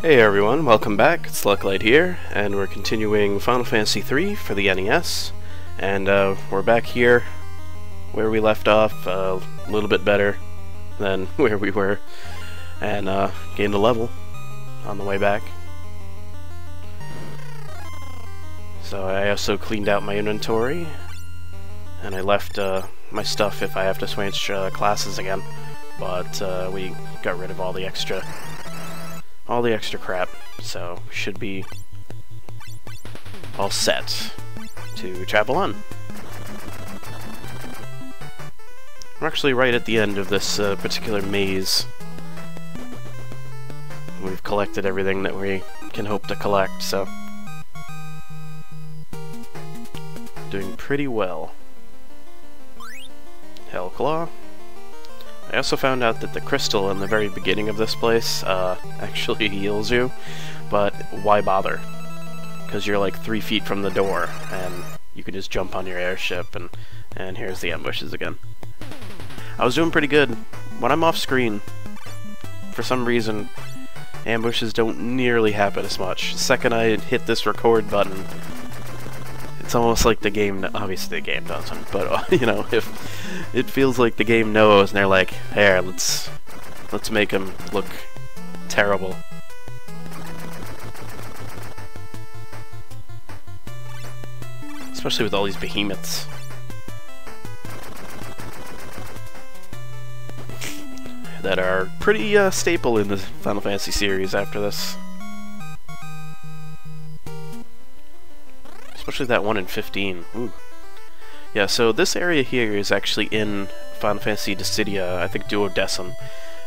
Hey everyone, welcome back. It's Lucklight here, and we're continuing Final Fantasy III for the NES. And we're back here where we left off, a little bit better than where we were, and gained a level on the way back. So I also cleaned out my inventory, and I left my stuff if I have to switch classes again. But we got rid of all the extra crap, so we should be all set to travel on. We're actually right at the end of this particular maze. We've collected everything that we can hope to collect, so doing pretty well. Hellclaw. I also found out that the crystal in the very beginning of this place actually heals you, but why bother? Because you're like 3 feet from the door, and you can just jump on your airship, and here's the ambushes again. I was doing pretty good. When I'm off screen, for some reason, ambushes don't nearly happen as much. The second I hit this record button, it's almost like the game, obviously the game doesn't, but you know, if it feels like the game knows and they're like, here, let's make him look terrible. Especially with all these behemoths. That are pretty staple in the Final Fantasy series after this. Especially that one in 15. Ooh. Yeah, so this area here is actually in Final Fantasy Dissidia, I think Duodecim,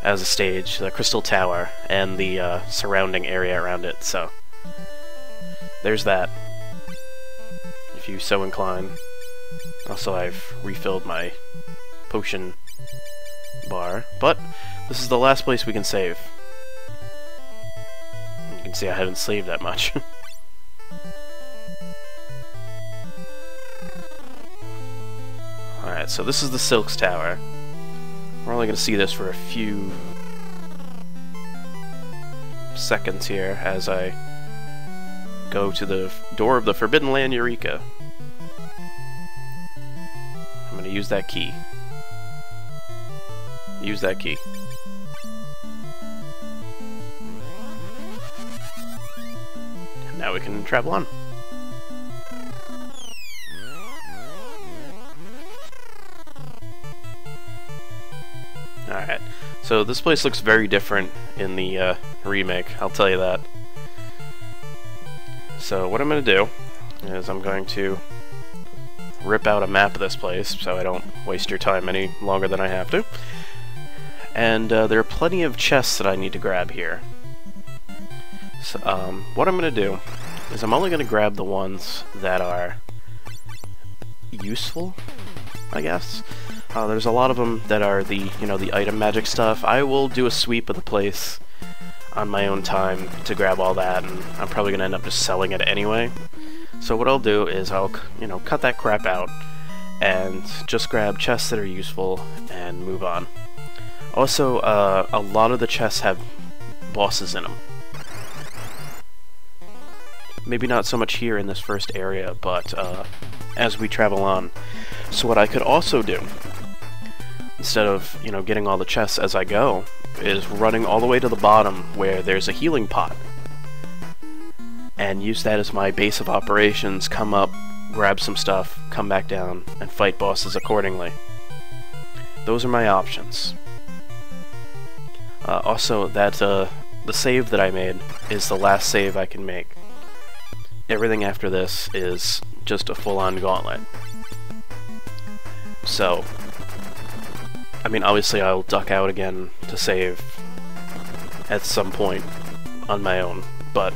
as a stage, the Crystal Tower, and the surrounding area around it, so there's that, if you so incline. Also, I've refilled my potion bar, but this is the last place we can save. You can see I haven't saved that much. Alright, so this is the Silks Tower. We're only going to see this for a few seconds here as I go to the door of the Forbidden Land Eureka. I'm going to use that key. Use that key. And now we can travel on. Alright, so this place looks very different in the remake, I'll tell you that. So what I'm going to do is I'm going to rip out a map of this place so I don't waste your time any longer than I have to. And there are plenty of chests that I need to grab here. So, what I'm going to do is I'm only going to grab the ones that are useful, I guess. There's a lot of them that are the, you know, the item magic stuff. I will do a sweep of the place on my own time to grab all that, and I'm probably going to end up just selling it anyway. So what I'll do is I'll, you know, cut that crap out and just grab chests that are useful and move on. Also, a lot of the chests have bosses in them. Maybe not so much here in this first area, but as we travel on. So what I could also do, instead of, you know, getting all the chests as I go, is running all the way to the bottom where there's a healing pot. And use that as my base of operations, come up, grab some stuff, come back down, and fight bosses accordingly. Those are my options. Also, that the save that I made is the last save I can make. Everything after this is just a full-on gauntlet. So, I mean, obviously I'll duck out again to save at some point on my own, but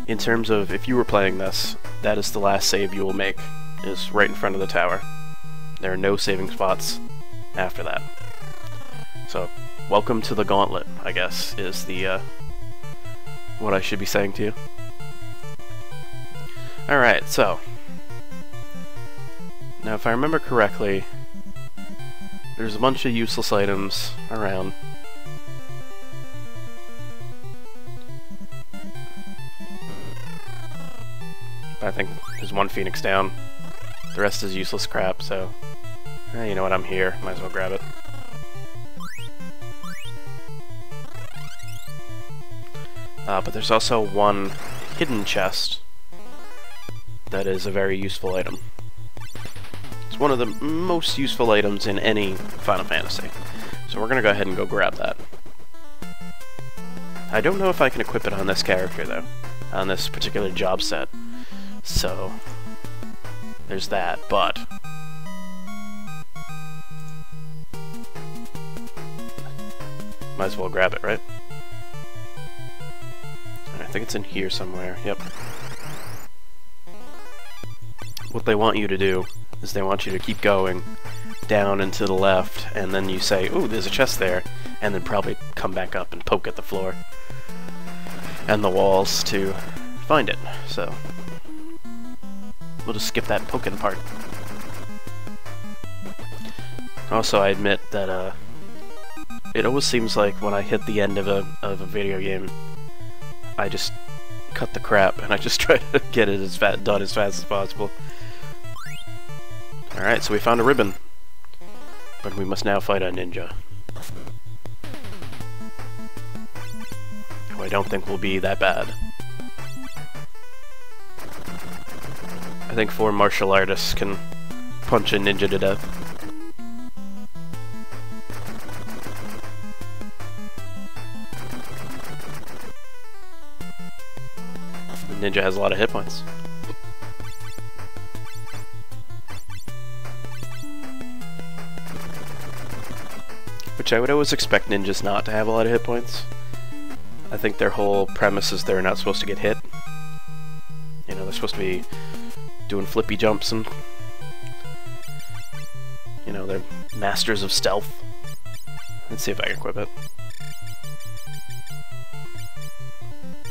in terms of if you were playing this, that is the last save you will make, is right in front of the tower. There are no saving spots after that. So, welcome to the gauntlet, I guess, is the, what I should be saying to you. Alright, so, now if I remember correctly, there's a bunch of useless items around. I think there's one Phoenix down. The rest is useless crap, so... you know what, I'm here. Might as well grab it. But there's also one hidden chest that is a very useful item. It's one of the most useful items in any Final Fantasy. So we're gonna go ahead and go grab that. I don't know if I can equip it on this character, though. On this particular job set. So... there's that, but... might as well grab it, right? I think it's in here somewhere, yep. What they want you to do is they want you to keep going down and to the left, and then you say, ooh, there's a chest there, and then probably come back up and poke at the floor and the walls to find it, so we'll just skip that poking part. Also, I admit that it always seems like when I hit the end of a video game, I just cut the crap and I just try to get it done as fast as possible. Alright, so we found a ribbon. But we must now fight a ninja. Who I don't think will be that bad. I think 4 martial artists can punch a ninja to death. The ninja has a lot of hit points. Which I would always expect ninjas not to have a lot of hit points. I think their whole premise is they're not supposed to get hit. You know, they're supposed to be doing flippy jumps and... you know, they're masters of stealth. Let's see if I can equip it.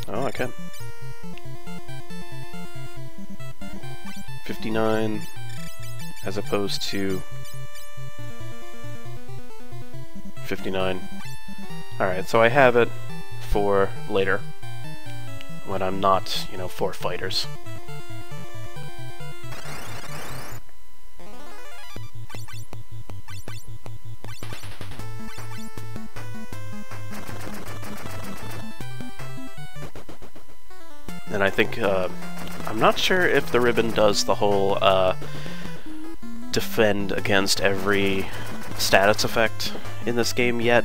Oh, I can. 59 as opposed to 59. Alright, so I have it for later when I'm not, you know, 4 fighters. And I think, I'm not sure if the ribbon does the whole, defend against every status effect in this game yet.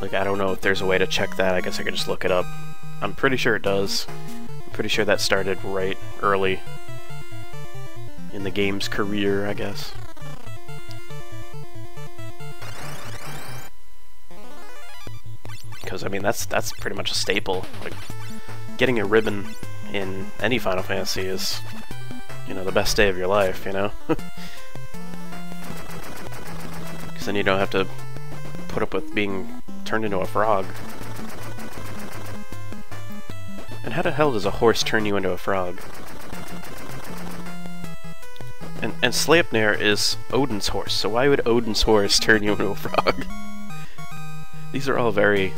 Like, I don't know if there's a way to check that. I guess I could just look it up. I'm pretty sure it does. I'm pretty sure that started right early in the game's career, I guess. Because, I mean, that's pretty much a staple. Like, getting a ribbon in any Final Fantasy is, you know, the best day of your life, you know? Because then you don't have to put up with being turned into a frog. And how the hell does a horse turn you into a frog? And Sleipnir is Odin's horse, so why would Odin's horse turn you into a frog? These are all very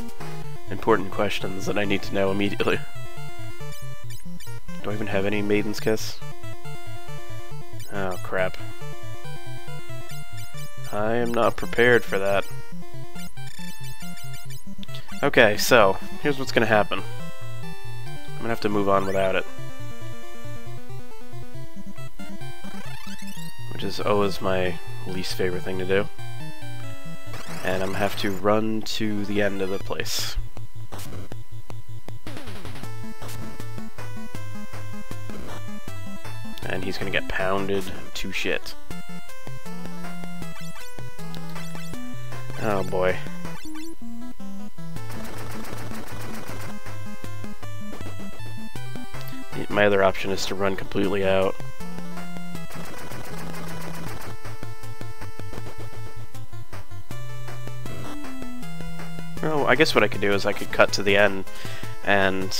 important questions that I need to know immediately. Do I even have any Maiden's Kiss? Oh, crap. I am not prepared for that. Okay, so, here's what's gonna happen. I'm gonna have to move on without it. Which is always my least favorite thing to do. And I'm gonna have to run to the end of the place. And he's gonna get pounded to shit. Oh boy. My other option is to run completely out. Well, I guess what I could do is I could cut to the end, and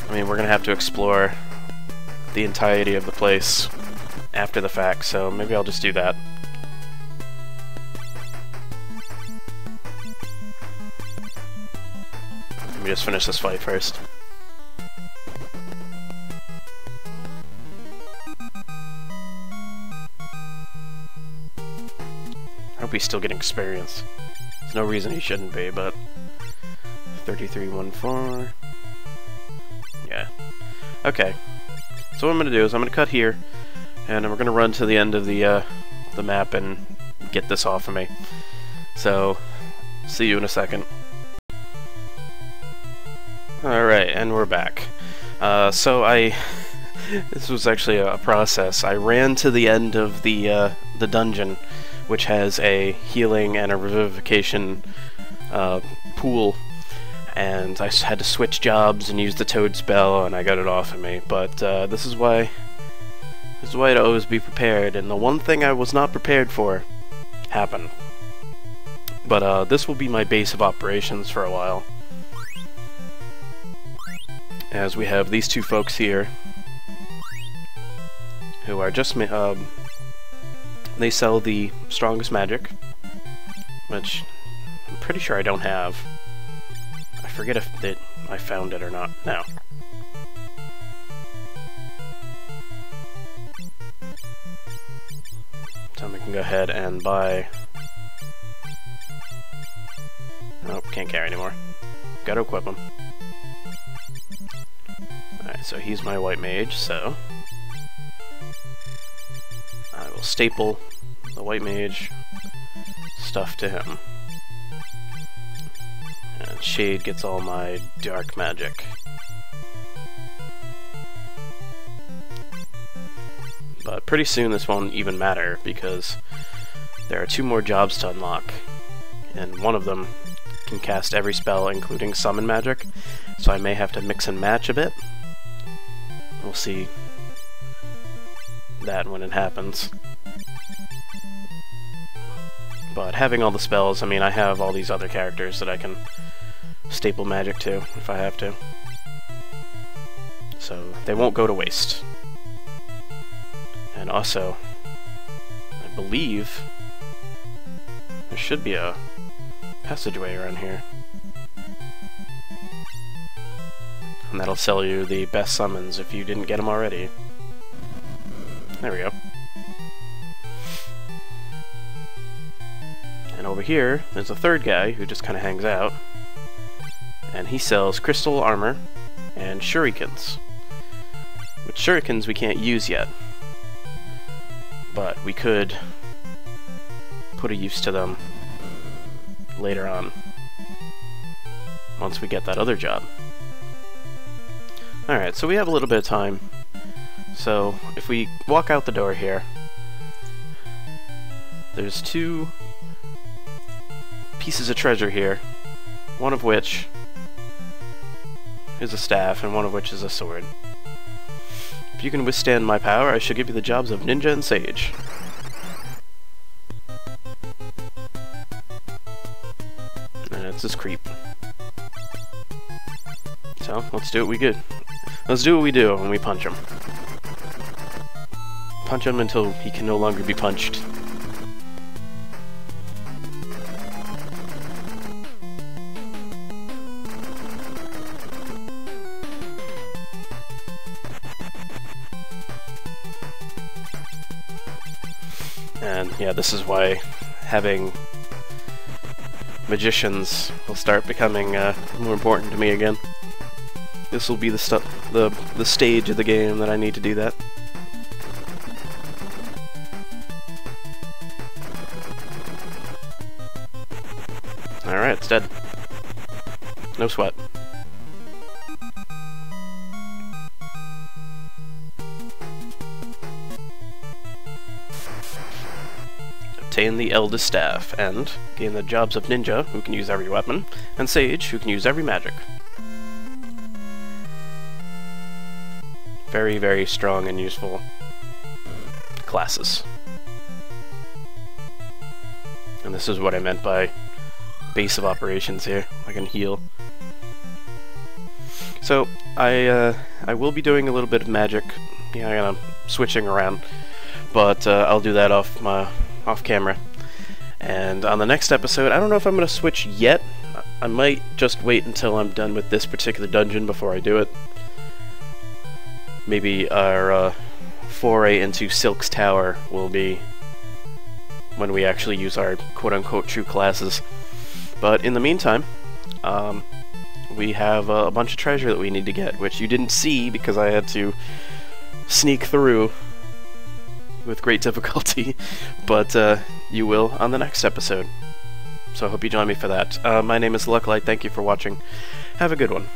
I mean, we're gonna have to explore the entirety of the place after the fact, so maybe I'll just do that. Let me just finish this fight first. be still getting experience. There's no reason he shouldn't be, but 3314. Yeah. Okay. So what I'm gonna do is I'm gonna cut here, and we're gonna run to the end of the map and get this off of me. So, see you in a second. Alright, and we're back. This was actually a process. I ran to the end of the dungeon, which has a healing and a revivification pool, and I had to switch jobs and use the toad spell, and I got it off of me. But this is why to always be prepared, and the one thing I was not prepared for happened. But this will be my base of operations for a while, as we have these two folks here who are just they sell the strongest magic, which I'm pretty sure I don't have. I forget if I found it or not now. So we can go ahead and buy... Nope, can't carry anymore. Gotta equip him. Alright, so he's my white mage, so I will staple the white mage stuff to him. And Shade gets all my dark magic. But pretty soon this won't even matter, because there are 2 more jobs to unlock, and one of them can cast every spell, including summon magic, so I may have to mix and match a bit. We'll see that when it happens. But having all the spells, I mean, I have all these other characters that I can staple magic to if I have to. So they won't go to waste. And also, I believe there should be a passageway around here. And that'll sell you the best summons if you didn't get them already. There we go. And over here, there's a third guy who just kind of hangs out. And he sells crystal armor and shurikens. Which shurikens we can't use yet. But we could put a use to them later on, once we get that other job. Alright, so we have a little bit of time. So, if we walk out the door here, there's 2 pieces of treasure here, one of which is a staff, and one of which is a sword. If you can withstand my power, I shall give you the jobs of ninja and sage. And it's this creep. So, let's do what we do. Let's do what we do when we punch him. Punch him until he can no longer be punched. And yeah, this is why having magicians will start becoming more important to me again. This will be the stage of the game that I need to do that. Alright, it's dead. No sweat. Obtain the eldest staff, and gain the jobs of ninja, who can use every weapon, and sage, who can use every magic. Very, very strong and useful classes. And this is what I meant by base of operations here. I can heal. So, I will be doing a little bit of magic. Yeah, I'm switching around. But I'll do that off camera. And on the next episode, I don't know if I'm going to switch yet. I might just wait until I'm done with this particular dungeon before I do it. Maybe our foray into Silk's Tower will be when we actually use our quote-unquote true classes. But in the meantime, we have a bunch of treasure that we need to get, which you didn't see because I had to sneak through with great difficulty, but you will on the next episode. So I hope you join me for that. My name is Lucklight, thank you for watching. Have a good one.